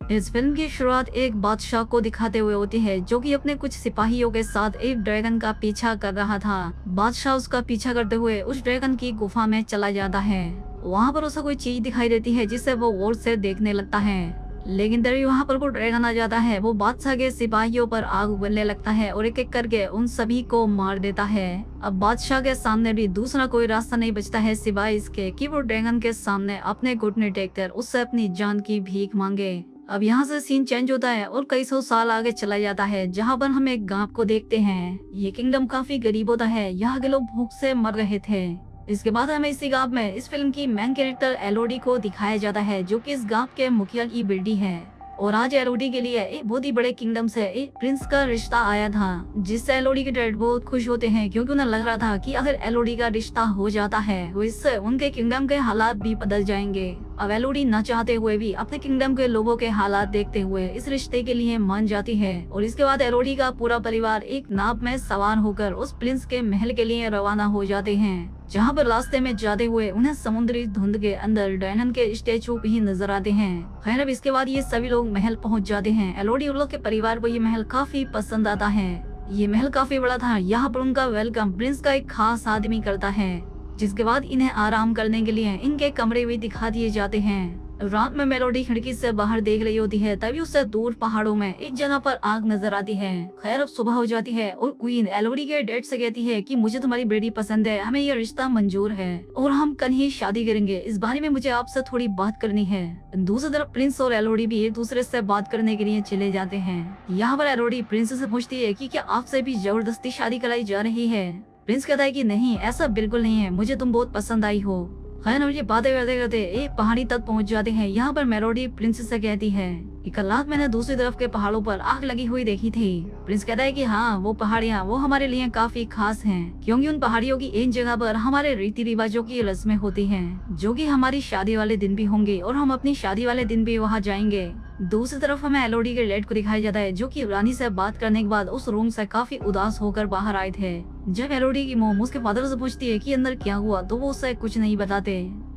इस फिल्म की शुरुआत एक बादशाह को दिखाते हुए होती है जो कि अपने कुछ सिपाहियों के साथ एक ड्रैगन का पीछा कर रहा था। बादशाह उसका पीछा करते हुए उस ड्रैगन की गुफा में चला जाता है। वहाँ पर उसे कोई चीज दिखाई देती है जिसे वो गौर से देखने लगता है। लेकिन तभी वहाँ पर वो ड्रैगन आ जाता है। वो बादशाह के सिपाहियों पर आग उगलने लगता है और एक एक करके उन सभी को मार देता है। अब बादशाह के सामने भी दूसरा कोई रास्ता नहीं बचता है सिवाय इसके कि वो ड्रैगन के सामने अपने घुटने टेककर उससे अपनी जान की भीख मांगे। अब यहाँ से सीन चेंज होता है और कई सौ साल आगे चला जाता है जहाँ पर हम एक गांव को देखते हैं। ये किंगडम काफी गरीब होता है। यहाँ के लोग भूख से मर रहे थे। इसके बाद हमें इसी गांव में इस फिल्म की मेन कैरेक्टर एलोडी को दिखाया जाता है जो कि इस गांव के मुखिया की बेटी है। और आज एलोडी के लिए एक बहुत ही बड़े किंगडम से एक प्रिंस का रिश्ता आया था जिससे एलोडी के डैड बहुत खुश होते हैं क्योंकि उन्हें लग रहा था कि अगर एलोडी का रिश्ता हो जाता है तो इससे उनके किंगडम के हालात भी बदल जाएंगे। अब एलोडी न चाहते हुए भी अपने किंगडम के लोगों के हालात देखते हुए इस रिश्ते के लिए मान जाती है। और इसके बाद एलोडी का पूरा परिवार एक नाव में सवार होकर उस प्रिंस के महल के लिए रवाना हो जाते हैं जहाँ पर रास्ते में जाते हुए उन्हें समुद्री धुंध के अंदर डायनन के स्टेचू भी नजर आते हैं। खैर अब इसके बाद ये सभी लोग महल पहुँच जाते हैं। एलोडी और लोग के परिवार को ये महल काफी पसंद आता है। ये महल काफी बड़ा था। यहाँ पर उनका वेलकम प्रिंस का एक खास आदमी करता है। जिसके बाद इन्हें आराम करने के लिए इनके कमरे भी दिखा दिए जाते हैं। रात में मेलोडी खिड़की से बाहर देख रही होती है तभी उससे दूर पहाड़ों में एक जगह पर आग नजर आती है। खैर अब सुबह हो जाती है और क्वीन एलोडी के डैड से कहती है कि मुझे तुम्हारी बेटी पसंद है, हमें ये रिश्ता मंजूर है और हम कल ही शादी करेंगे। इस बारे में मुझे आपसे थोड़ी बात करनी है। दूसरी तरफ प्रिंस और एलोडी भी एक दूसरे से बात करने के लिए चले जाते हैं। यहाँ पर एलोडी प्रिंस से पूछती है कि क्या आपसे भी जबरदस्ती शादी कराई जा रही है। प्रिंस कहता है कि नहीं, ऐसा बिल्कुल नहीं है, मुझे तुम बहुत पसंद आई हो। खैर मुझे बातें करते करते एक पहाड़ी तक पहुंच जाते हैं। यहाँ पर मेलोडी प्रिंस से कहती है कि कल रात मैंने दूसरी तरफ के पहाड़ों पर आग लगी हुई देखी थी। प्रिंस कहता है कि हाँ, वो पहाड़ियाँ वो हमारे लिए काफी खास हैं क्योंकि उन पहाड़ियों की एक जगह पर हमारे रीति रिवाजों की रस्में होती हैं जो कि हमारी शादी वाले दिन भी होंगी और हम अपनी शादी वाले दिन भी वहाँ जाएंगे। दूसरी तरफ हमें एलोडी के डैड को दिखाया जाता है जो कि रानी से बात करने के बाद उस रूम से काफी उदास होकर बाहर आए थे। जब एलोडी की मोम उसके फादर से पूछती है कि अंदर क्या हुआ तो वो उससे कुछ नहीं बताते,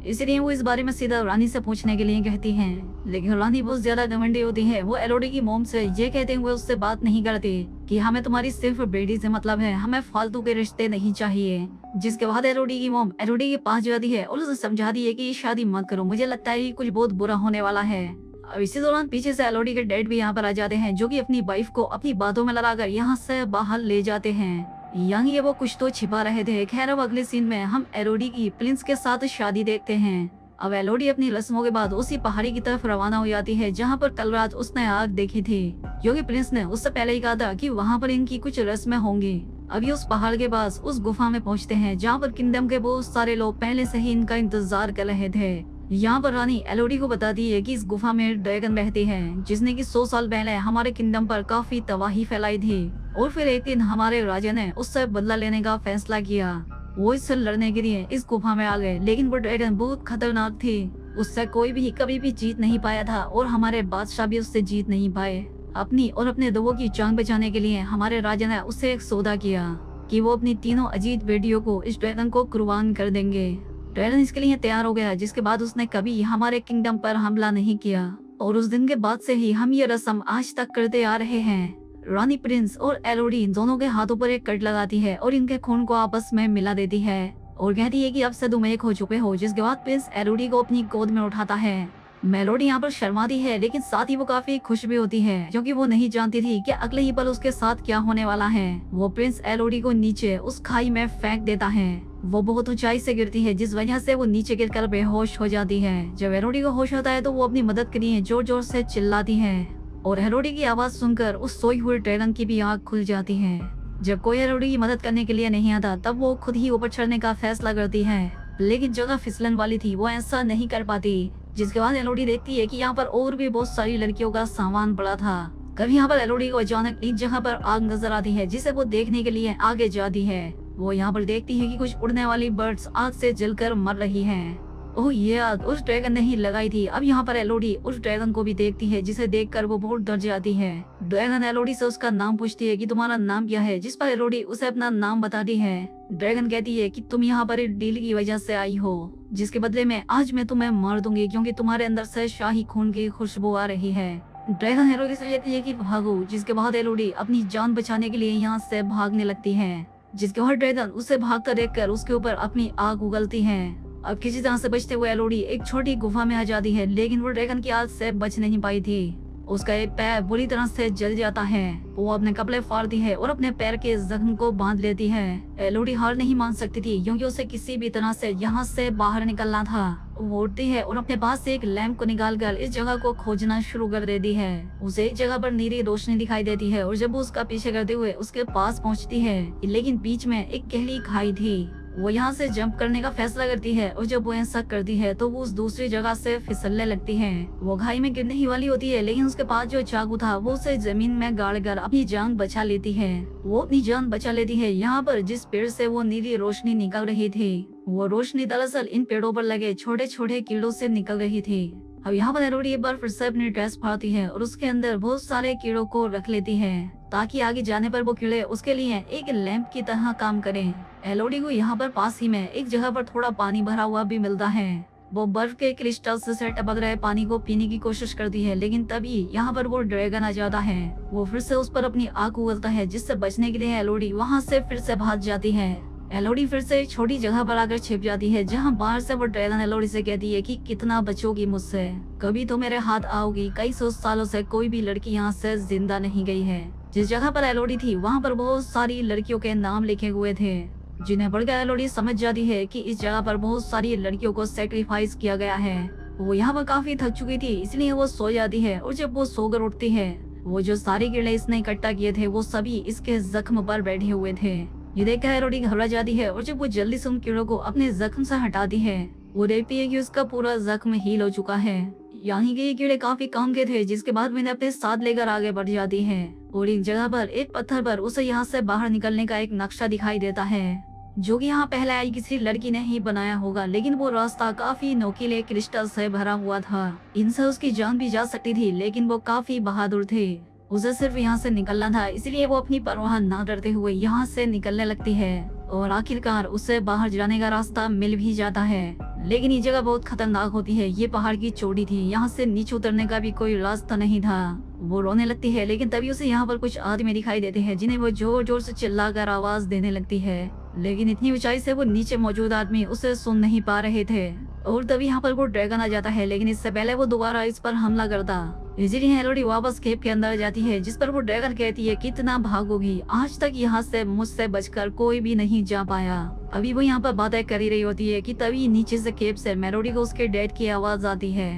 इसलिए वो इस बारे में सीधा रानी से पूछने के लिए कहती हैं। लेकिन रानी बहुत ज्यादा घमंडी होती है। वो एलोडी की मोम से ये कहते हुए उससे बात नहीं करती कि हमें तुम्हारी सिर्फ बेटी से मतलब है, हमें फालतू के रिश्ते नहीं चाहिए। जिसके बाद एलोडी की मोम एलोडी के पास जाती है और उसे समझाती है कि ये शादी मत करो, मुझे लगता है कि कुछ बहुत बुरा होने वाला है। अब इसी दौरान पीछे से एलोडी के डैड भी यहाँ पर आ जाते हैं जो कि अपनी वाइफ को अपनी बातों में लगाकर यहाँ से बाहर ले जाते हैं। यहाँ ये वो कुछ तो छिपा रहे थे। खैर अब अगले सीन में हम एलोडी की प्रिंस के साथ शादी देखते हैं। अब एलोडी अपनी रस्मों के बाद उसी पहाड़ी की तरफ रवाना हो जाती है जहाँ पर कल रात उसने आग देखी थी क्योंकि प्रिंस ने उससे पहले ही कहा था कि वहाँ पर इनकी कुछ रस्में होंगी। अभी उस पहाड़ के पास उस गुफा में पहुँचते हैं जहाँ पर किंगडम के बहुत सारे लोग पहले से ही इनका इंतजार कर रहे थे। यहाँ पर रानी एलोडी को बताती है कि इस गुफा में ड्रैगन रहती है जिसने कि 100 साल पहले हमारे किंगडम पर काफी तबाही फैलाई थी और फिर एक दिन हमारे राजा ने उससे बदला लेने का फैसला किया। वो इससे लड़ने के लिए इस गुफा में आ गए लेकिन वो ड्रैगन बहुत खतरनाक थी। उससे कोई भी कभी भी जीत नहीं पाया था और हमारे बादशाह भी उससे जीत नहीं पाए। अपनी और अपने दोनों की जान बचाने के लिए हमारे राजा ने उससे एक सौदा किया कि वो अपनी तीनों अजीत बेटियों को इस ड्रैगन को कुर्बान कर देंगे। ड्रैगन इसके लिए तैयार हो गया जिसके बाद उसने कभी हमारे किंगडम पर हमला नहीं किया और उस दिन के बाद से ही हम ये रस्म आज तक करते आ रहे हैं। रानी प्रिंस और एलोडी दोनों के हाथों पर एक कट लगाती है और इनके खून को आपस में मिला देती है और कहती है कि अब से तुम एक हो चुके हो। जिसके बाद प्रिंस एलोडी को अपनी गोद में उठाता है। मेलोडी यहाँ पर शर्माती है लेकिन साथ ही वो काफी खुश भी होती है क्योंकि वो नहीं जानती थी कि अगले ही पल उसके साथ क्या होने वाला है। वो प्रिंस एलोडी को नीचे उस खाई में फेंक देता है। वो बहुत ऊंचाई से गिरती है जिस वजह से वो नीचे गिरकर बेहोश हो जाती है। जब एलोडी को होश होता है तो वो अपनी मदद के लिए जोर जोर से चिल्लाती है और एलोडी की आवाज सुनकर उस सोई हुए ड्रैगन की भी आँख खुल जाती है। जब कोई एलोडी की मदद करने के लिए नहीं आता तब वो खुद ही ऊपर चढ़ने का फैसला करती है लेकिन जगह फिसलन वाली थी, वो ऐसा नहीं कर पाती। जिसके बाद एलोडी देखती है कि यहाँ पर और भी बहुत सारी लड़कियों का सामान पड़ा था। कभी यहाँ पर एलोडी को अचानक एक जगह पर आग नजर आती है जिसे वो देखने के लिए आगे जाती है। वो यहाँ पर देखती है कि कुछ उड़ने वाली बर्ड्स आग से जलकर मर रही हैं ओह ये आग उस ड्रैगन ने ही लगाई थी। अब यहाँ पर एलोडी उस ड्रैगन को भी देखती है, जिसे देखकर वो बहुत डर जाती है। ड्रैगन एलोडी से उसका नाम पूछती है कि तुम्हारा नाम क्या है, जिस पर एलोडी उसे अपना नाम बताती है। ड्रैगन कहती है कि तुम यहाँ पर एक डील की वजह से आई हो, जिसके बदले में आज मैं तुम्हें मार दूंगी, क्योंकि तुम्हारे अंदर से शाही खून की खुशबू आ रही है। ड्रैगन एलोडी से कहती है कि भागो, जिसके बाद एलोडी अपनी जान बचाने के लिए यहाँ से भागने लगती है। जिसके बाद ड्रैगन उसे भागता देखकर उसके ऊपर अपनी आग उगलती है। अब किसी तरह से बचते हुए एलोडी एक छोटी गुफा में आ जाती है, लेकिन वो ड्रैगन की आग से बच नहीं पाई थी। उसका एक पैर बुरी तरह से जल जाता है। वो अपने कपड़े फाड़ती है और अपने पैर के जख्म को बांध लेती है। एलोडी हार नहीं मान सकती थी, क्योंकि उसे किसी भी तरह से यहाँ से बाहर निकलना था। वो उठती है और अपने पास से एक लैंप को निकालकर इस जगह को खोजना शुरू कर देती है। उसे एक जगह पर नीली रोशनी दिखाई देती है और जब वो उसका पीछे करते हुए उसके पास पहुँचती है, लेकिन बीच में एक गहरी खाई थी। वो यहाँ से जंप करने का फैसला करती है और जब वो ऐसा करती है तो वो उस दूसरी जगह से फिसलने लगती है। वो खाई में गिरने ही वाली होती है, लेकिन उसके पास जो चाकू था वो उसे जमीन में गाड़ कर अपनी जान बचा लेती है। वो अपनी जान बचा लेती है यहाँ पर जिस पेड़ से वो नीली रोशनी निकल रही थी। वो रोशनी दरअसल इन पेड़ों पर लगे छोटे छोटे कीड़ों से निकल रही थी। अब यहाँ पर एलोडी एक बार फिर से अपनी ड्रेस फाड़ती है और उसके अंदर बहुत सारे कीड़ों को रख लेती है, ताकि आगे जाने पर वो कीड़े उसके लिए एक लैंप की तरह काम करें। एलोडी को यहाँ पर पास ही में एक जगह पर थोड़ा पानी भरा हुआ भी मिलता है। वो बर्फ के क्रिस्टल से टपक रहे पानी को पीने की कोशिश करती है, लेकिन तभी यहाँ पर वो ड्रैगन आ जाता है। वो फिर से उस पर अपनी आग उगलता है, जिससे बचने के लिए एलोडी वहाँ से फिर से भाग जाती है। एलोडी फिर से एक छोटी जगह पर आकर छिप जाती है, जहाँ बाहर से वो ड्रैगन एलोडी से कहती है कि कितना बचोगी मुझसे, कभी तो मेरे हाथ आओगी। कई सौ सालों से कोई भी लड़की यहाँ से जिंदा नहीं गई है। जिस जगह पर एलोडी थी वहाँ पर बहुत सारी लड़कियों के नाम लिखे हुए थे, जिन्हें पढ़कर एलोडी समझ जाती है कि इस जगह पर बहुत सारी लड़कियों को सेक्रीफाइस किया गया है। वो यहाँ पर काफी थक चुकी थी, इसलिए वो सो जाती है और जब वो सोकर उठती है, वो जो सारे कीड़े इसने इकट्ठा किए थे वो सभी इसके जख्म पर बैठे हुए थे। ये देखकर एलोडी घबरा जाती है और जब वो जल्दी से उन कीड़ों को अपने जख्म से हटाती है, वो देखती है कि उसका पूरा जख्म हील हो चुका है। यानी कि ये कीड़े काफी काम के थे, जिसके बाद मैंने अपने साथ लेकर आगे बढ़ जाती है और एक जगह पर एक पत्थर पर उसे यहाँ से बाहर निकलने का एक नक्शा दिखाई देता है, जो कि यहाँ पहले आई किसी लड़की ने ही बनाया होगा। लेकिन वो रास्ता काफी नोकीले क्रिस्टल से भरा हुआ था। इनसे उसकी जान भी जा सकती थी, लेकिन वो काफी बहादुर थे। उसे सिर्फ यहाँ से निकलना था, इसलिए वो अपनी परवाह ना करते हुए यहाँ से निकलने लगती है और आखिरकार उसे बाहर जाने का रास्ता मिल भी जाता है। लेकिन ये जगह बहुत खतरनाक होती है। ये पहाड़ की चोटी थी, यहाँ से नीचे उतरने का भी कोई रास्ता नहीं था। वो रोने लगती है, लेकिन तभी उसे यहाँ पर कुछ आदमी दिखाई देते हैं, जिन्हें वो जोर जोर से चिल्लाकर आवाज देने लगती है। लेकिन इतनी ऊंचाई से वो नीचे मौजूद आदमी उसे सुन नहीं पा रहे थे और तभी यहाँ पर वो ड्रैगन आ जाता है, लेकिन इससे पहले वो दोबारा इस पर हमला करता। इसीलिए एलोडी वापस केव के अंदर जाती है, जिस पर वो ड्रैगन कहती है कितना भागोगी, आज तक यहाँ से मुझसे बचकर कोई भी नहीं जा पाया। अभी वो यहाँ पर बातें कर ही रही होती है कि तभी नीचे से केव से मेलोडी को उसके डैड की आवाज आती है।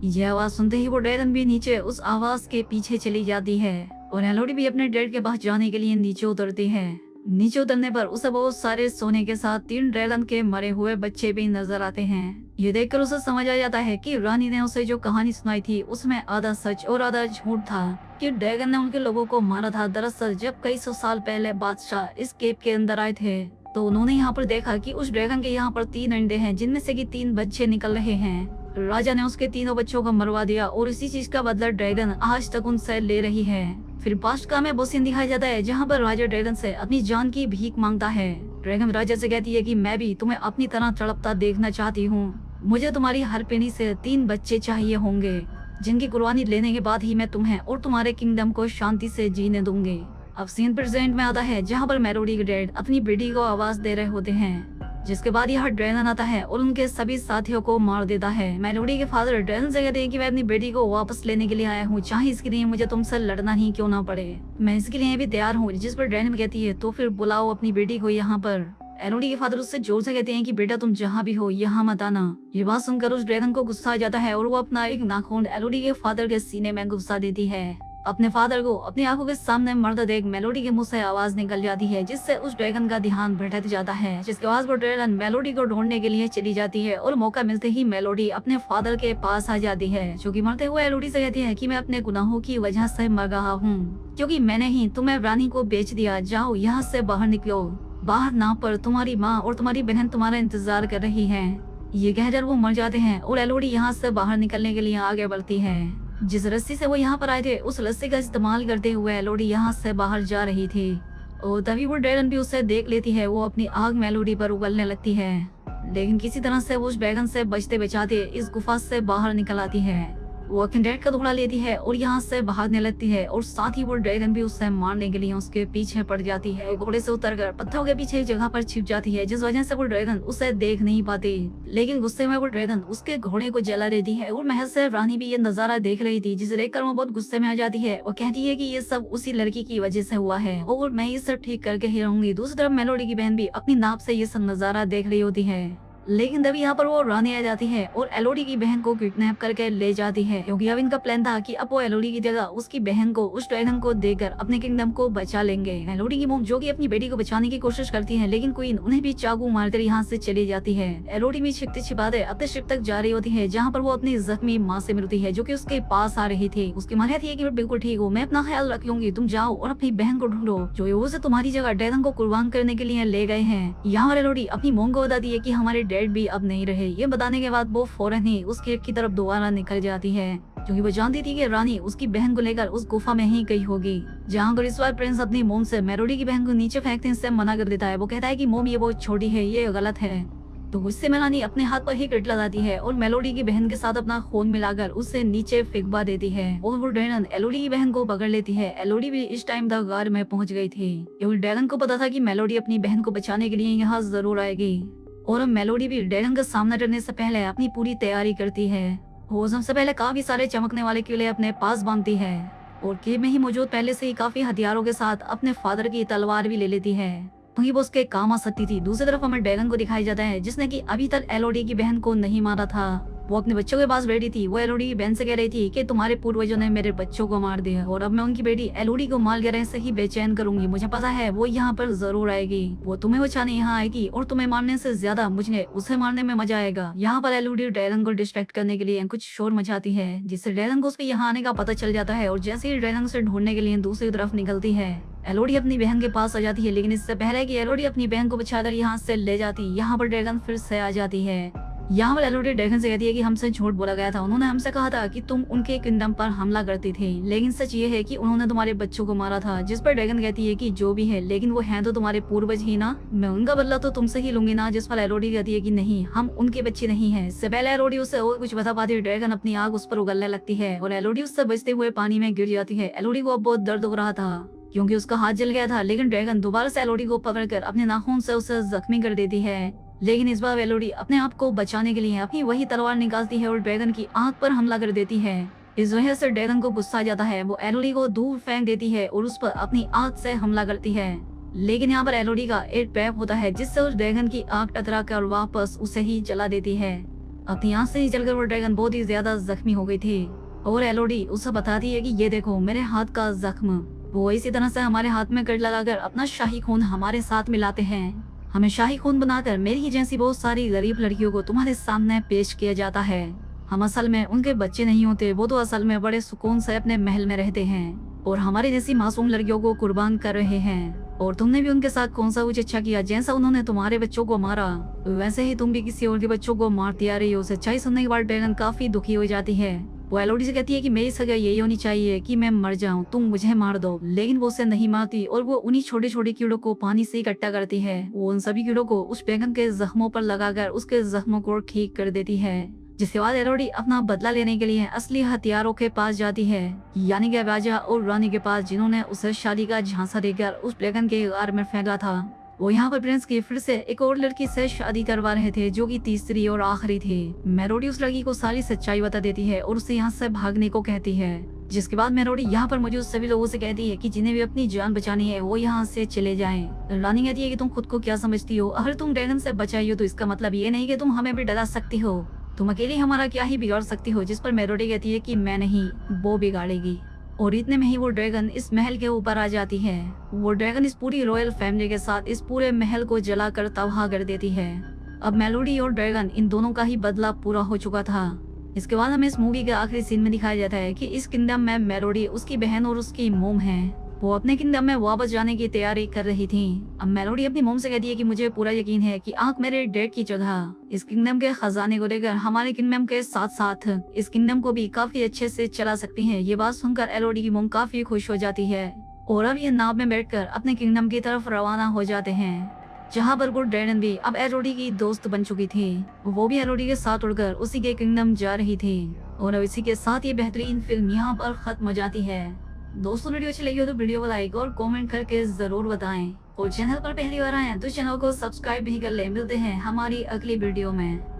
यह आवाज सुनते ही वो ड्रैगन भी नीचे उस आवाज के पीछे चली जाती है और एलोडी भी अपने डैड के पास जाने के लिए नीचे उतरती है। नीचे उतरने पर उसे बहुत सारे सोने के साथ 3 ड्रैगन के मरे हुए बच्चे भी नजर आते हैं। ये देखकर उसे समझ आ जाता है कि रानी ने उसे जो कहानी सुनाई थी उसमें आधा सच और आधा झूठ था, कि ड्रैगन ने उनके लोगों को मारा था। दरअसल जब कई सौ साल पहले बादशाह इस केव के अंदर आए थे, तो उन्होंने यहाँ पर देखा कि उस ड्रैगन के यहाँ पर 3 अंडे हैं, जिनमें से कि 3 बच्चे निकल रहे हैं। राजा ने उसके तीनों बच्चों को मरवा दिया और इसी चीज का बदला ड्रैगन आज तक उनसे ले रही है। फिर पास्ट का में वो सीन दिखाया जाता है, जहाँ पर राजा ड्रैगन से अपनी जान की भीख मांगता है। ड्रैगन राजा से कहती है कि मैं भी तुम्हें अपनी तरह तड़पता देखना चाहती हूँ। मुझे तुम्हारी हर पेनी से 3 बच्चे चाहिए होंगे, जिनकी कुर्बानी लेने के बाद ही मैं तुम्हें और तुम्हारे किंगडम को शांति से जीने दूंगी। अब सीन प्रेजेंट में आता है, जहाँ पर मेलोडी के डैड अपनी बेटी को आवाज दे रहे होते हैं, जिसके बाद यह ड्रैगन आता है और उनके सभी साथियों को मार देता है। मेलोडी के फादर ड्रैगन से कहते हैं कि मैं अपनी बेटी को वापस लेने के लिए आया हूँ, चाहे इसके लिए मुझे तुमसे लड़ना ही क्यों ना पड़े, मैं इसके लिए भी तैयार हूँ। जिस पर ड्रैगन कहती है तो फिर बुलाओ अपनी बेटी को यहाँ पर। एलोडी के फादर उससे जोर से कहते हैं कि बेटा तुम जहाँ भी हो यहाँ मत आना। ये बात सुनकर उस ड्रैगन को गुस्सा आ जाता है और वो अपना एक नाखून एलोडी के फादर के सीने में घुसा देती है। अपने फादर को अपनी आंखों के सामने मरते देख मेलोडी के मुंह से आवाज निकल जाती है, जिससे उस ड्रैगन का ध्यान भटक जाता है। जिसके बाद वो ड्रैगन मेलोडी को ढूंढने के लिए चली जाती है और मौका मिलते ही मेलोडी अपने फादर के पास आ जाती है, जो कि मरते हुए एलोडी से कहती है कि मैं अपने गुनाहों की वजह से मर रहा हूँ, क्योंकि मैंने ही तुम्हें रानी को बेच दिया। जाओ यहाँ से बाहर निकलो, बाहर ना पर तुम्हारी माँ और तुम्हारी बहन तुम्हारा इंतजार कर रही है। ये कहकर वो मर जाते हैं और एलोडी यहाँ से बाहर निकलने के लिए आगे बढ़ती है। जिस रस्सी से वो यहाँ पर आए थे उस रस्सी का इस्तेमाल करते हुए एलोडी यहाँ से बाहर जा रही थी और तभी वो ड्रैगन भी उसे देख लेती है। वो अपनी आग मेलोडी पर उगलने लगती है, लेकिन किसी तरह से वो उस ड्रैगन से बचते बचाते इस गुफा से बाहर निकल आती है। वो अपने डैड का घोड़ा लेती है और यहाँ से भागने लगती है और साथ ही वो ड्रैगन भी उससे मारने के लिए उसके पीछे पड़ जाती है। घोड़े से उतरकर पत्थरों के पीछे एक जगह पर छिप जाती है, जिस वजह से वो ड्रैगन उसे देख नहीं पाती। लेकिन गुस्से में वो ड्रैगन उसके घोड़े को जला देती है और महल से रानी भी ये नजारा देख रही थी, जिसे देखकर वो बहुत गुस्से में आ जाती है और कहती है कि ये सब उसी लड़की की वजह से हुआ है और मैं ये सब ठीक करके ही रहूंगी। दूसरी तरफ मेलोडी की बहन भी अपनी नाव से ये सब नजारा देख रही होती है, लेकिन तभी यहाँ पर वो रानी आ जाती है और एलोडी की बहन को किडनैप करके ले जाती है, क्योंकि अब इनका प्लान था कि अब वो एलोडी की जगह उसकी बहन को उस ड्रैगन को देकर अपने किंगडम को बचा लेंगे। एलोडी की मॉम जो कि अपनी बेटी को बचाने की कोशिश करती है, लेकिन क्वीन उन्हें भी चाकू मारकर यहाँ से चली जाती है। एलोडी भी छिपते छिपाते अपने शिप तक जा रही होती है, जहाँ पर वो अपनी जख्मी माँ से मिलती है जो की उसके पास आ रही थी। उसकी माँ कहती है कि मैं बिल्कुल ठीक हूँ, मैं अपना ख्याल रख लूंगी, तुम जाओ और अपनी बहन को ढूंढो जो उसे तुम्हारी जगह ड्रैगन को कुर्बान करने के लिए ले गए हैं। यहाँ एलोडी अपनी मॉम को बताती है कि हमारे डैड भी अब नहीं रहे। ये बताने के बाद वो फौरन ही उस गेट की तरफ दोबारा निकल जाती है, क्योंकि वो जानती थी कि रानी उसकी बहन को लेकर उस गुफा में ही गई होगी। जहाँ पर इस बार प्रिंस अपनी मोम से मेलोडी की बहन को नीचे फेंकने से मना कर देता है। वो कहता है कि मोम ये बहुत छोटी है, ये गलत है। तो गुस्से में रानी अपने हाथ पर ही कट लगाती है और मेलोडी की बहन के साथ अपना खून मिलाकर उसे नीचे फेंकवा देती है और वो ड्रैगन एलोडी की बहन को पकड़ लेती है। एलोडी भी इस टाइम तक गार में पहुंच गई थी, क्योंकि ड्रैगन को पता था कि मेलोडी अपनी बहन को बचाने के लिए यहाँ जरूर आएगी और मेलोडी भी ड्रैगन का सामना करने से पहले अपनी पूरी तैयारी करती है। वो सबसे पहले काफी सारे चमकने वाले कीड़े अपने पास बांधती है और केव में ही मौजूद पहले से ही काफी हथियारों के साथ अपने फादर की तलवार भी ले लेती है, क्योंकि वो उसके काम आ सकती थी। दूसरी तरफ हमें ड्रैगन को दिखाया जाता है जिसने कि अभी तक एलोडी की बहन को नहीं मारा था। वो अपने बच्चों के पास बैठी थी। वो एलोडी की बहन से कह रही थी कि तुम्हारे पूर्वजों ने मेरे बच्चों को मार दिया और अब मैं उनकी बेटी एलोडी को मार गिरने से ही बेचैन करूंगी। मुझे पता है वो यहाँ पर जरूर आएगी, वो तुम्हें बचाने यहाँ आएगी और तुम्हें मारने से ज्यादा मुझे उसे मारने में मजा आएगा। यहाँ पर एलोडी ड्रैगन को डिस्ट्रैक्ट करने के लिए कुछ शोर मचाती है, जिससे ड्रैगन को उसके यहाँ आने का पता चल जाता है और जैसे ही ड्रैगन से ढूंढने के लिए दूसरी तरफ निकलती है, एलोडी अपनी बहन के पास आ जाती है। लेकिन इससे पहले कि एलोडी अपनी बहन को बचाकर यहाँ से ले जाती, यहाँ पर ड्रैगन फिर से आ जाती है। यहाँ पर एलोडी ड्रैगन से कहती है कि हमसे झूठ बोला गया था, उन्होंने हमसे कहा था कि तुम उनके किंगडम पर हमला करती थी, लेकिन सच ये है कि उन्होंने तुम्हारे बच्चों को मारा था। जिस पर ड्रैगन कहती है कि जो भी है, लेकिन वो हैं तो तुम्हारे पूर्वज ही ना, मैं उनका बदला तो तुमसे ही लूंगी ना। जिस पर एलोडी कहती है कि नहीं, हम उनके बच्चे नहीं है। इससे पहले एलोडी उससे और कुछ बता पाती है, ड्रैगन अपनी आग उस पर उगलने लगती है और एलोडी उससे बचते हुए पानी में गिर जाती है। एलोडी को अब बहुत दर्द हो रहा था क्योंकि उसका हाथ जल गया था, लेकिन ड्रैगन दोबारा से एलोडी को पकड़कर अपने नाखून से उसे जख्मी कर देती है। लेकिन इस बार एलोडी अपने आप को बचाने के लिए अपनी वही तलवार निकालती है और ड्रैगन की आंख पर हमला कर देती है। इस वजह से ड्रैगन को गुस्सा आ जाता है। वो एलोडी को दूर फेंक देती है और उस पर अपनी आंख से हमला करती है। लेकिन यहाँ पर एलोडी का एक ट्रैप होता है जिससे उस ड्रैगन की आंख टकरा कर वापस उसे ही जला देती है। अपनी आंख से ही जलकर वो ड्रैगन बहुत ही ज्यादा जख्मी हो गई थी और एलोडी उसे बताती है कि ये देखो मेरे हाथ का जख्म। वो इसी तरह से हमारे हाथ में कट लगाकर अपना शाही खून हमारे साथ मिलाते हैं। हमें शाही खून बनाकर मेरी ही जैसी बहुत सारी गरीब लड़कियों को तुम्हारे सामने पेश किया जाता है। हम असल में उनके बच्चे नहीं होते, वो तो असल में बड़े सुकून से अपने महल में रहते हैं और हमारी जैसी मासूम लड़कियों को कुर्बान कर रहे हैं। और तुमने भी उनके साथ कौन सा कुछ अच्छा किया? जैसा उन्होंने तुम्हारे बच्चों को मारा वैसे ही तुम भी किसी और के बच्चों को मारती आ रही हो। सच्चाई सुनने के बाद ड्रैगन काफी दुखी हो जाती है। वो एलोडी से कहती है कि मेरी सजा यही होनी चाहिए कि मैं मर जाऊं, तुम मुझे मार दो। लेकिन वो उसे नहीं मारती और वो उन्हीं छोटे छोटे कीड़ों को पानी से इकट्ठा करती है। वो उन सभी कीड़ों को उस ड्रैगन के जख्मों पर लगाकर उसके जख्मों को ठीक कर देती है। जिसके बाद एलोडी अपना बदला लेने के लिए असली हथियारों के पास जाती है, यानी कि राजा और रानी के पास, जिन्होंने उसे शादी का झांसा देकर उस ड्रैगन के गार में फेंका था। वो यहाँ पर प्रिंस की फिर से एक और लड़की से शादी करवा रहे थे जो कि तीसरी और आखिरी थी। मेलोडी उस लड़की को सारी सच्चाई बता देती है और उसे यहाँ से भागने को कहती है। जिसके बाद मेलोडी यहाँ पर मौजूद सभी लोगों से कहती है कि जिन्हें भी अपनी जान बचानी है वो यहाँ से चले जाएं। रानी कहती है कि तुम खुद को क्या समझती हो? अगर तुम ड्रैगन से बचाई हो तो इसका मतलब ये नहीं कि तुम हमें भी डरा सकती हो। तुम अकेली हमारा क्या ही बिगाड़ सकती हो? जिस पर मेलोडी कहती है कि मैं नहीं, वो बिगाड़ेगी। और इतने में ही वो ड्रैगन इस महल के ऊपर आ जाती है। वो ड्रैगन इस पूरी रॉयल फैमिली के साथ इस पूरे महल को जलाकर तबाह कर देती है। अब मेलोडी और ड्रैगन इन दोनों का ही बदला पूरा हो चुका था। इसके बाद हमें इस मूवी के आखिरी सीन में दिखाया जाता है कि इस किंगडम में मेलोडी, उसकी बहन और उसकी मोम है। वो अपने किंगडम में वापस जाने की तैयारी कर रही थी। अब मेलोडी अपनी मॉम से कहती है कि मुझे पूरा यकीन है कि आंख मेरे डैड की जगह इस किंगडम के खजाने को लेकर हमारे किंगडम के साथ साथ इस किंगडम को भी काफी अच्छे से चला सकती है। ये बात सुनकर एलोडी की मॉम काफी खुश हो जाती है और अब ये नाव में बैठकर अपने किंगडम की तरफ रवाना हो जाते हैं, जहाँ पर गुड ड्रैगन भी अब एलोडी की दोस्त बन चुकी थी। वो भी एलोडी के साथ उड़कर उसी के किंगडम जा रही थी और अब इसी के साथ ये बेहतरीन फिल्म यहाँ पर खत्म हो जाती है। दोस्तों वीडियो अच्छी लगी हो तो वीडियो को लाइक और कमेंट करके जरूर बताएं और चैनल पर पहली बार आए तो चैनल को सब्सक्राइब भी कर ले। मिलते हैं हमारी अगली वीडियो में।